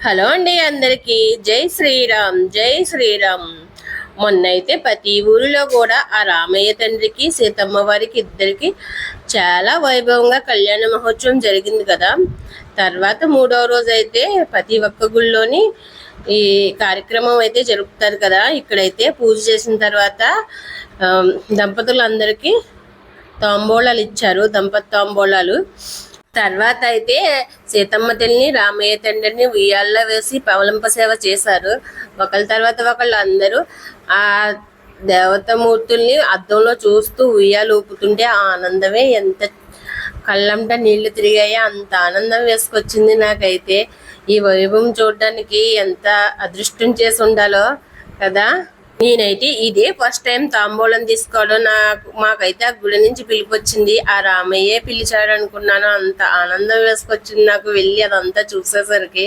Hello అండి, అందరికీ జై శ్రీరామ్, జై శ్రీరామ్. మొన్నైతే ప్రతి ఊరిలో కూడా ఆ రామయ్య తండ్రికి సీతమ్మ వారికి ఇద్దరికి చాలా వైభవంగా కళ్యాణ మహోత్సవం జరిగింది కదా. తర్వాత మూడవ రోజు అయితే ప్రతి ఒక్క గుళ్ళోని ఈ కార్యక్రమం అయితే జరుపుతారు కదా. ఇక్కడైతే పూజ చేసిన తర్వాత దంపతులందరికీ తాంబూలాలు ఇచ్చారు, దంపతి తాంబూలాలు. తర్వాత అయితే సీతమ్మ తల్లిని రామయ్య తండ్రిని ఉయ్యాల్లో వేసి పవలింప సేవ చేశారు. ఒకళ్ళ తర్వాత ఒకళ్ళు అందరూ ఆ దేవతామూర్తుల్ని అద్దంలో చూస్తూ ఉయ్యాలు ఊపుతుంటే ఆ ఆనందమే ఎంత కళ్ళంట నీళ్లు తిరిగాయో అంత ఆనందం వేసుకొచ్చింది నాకైతే. ఈ వైభవం చూడడానికి ఎంత అదృష్టం చేసి ఉండాలో కదా. నేనైతే ఇదే ఫస్ట్ టైం తాంబూలం తీసుకోవడం. మాకైతే ఆ గుడి నుంచి పిలుపు వచ్చింది, ఆ రామయ్యే పిలిచాడు అనుకున్నాను. అంత ఆనందం వేసుకొచ్చింది నాకు వెళ్ళి అదంతా చూసేసరికి.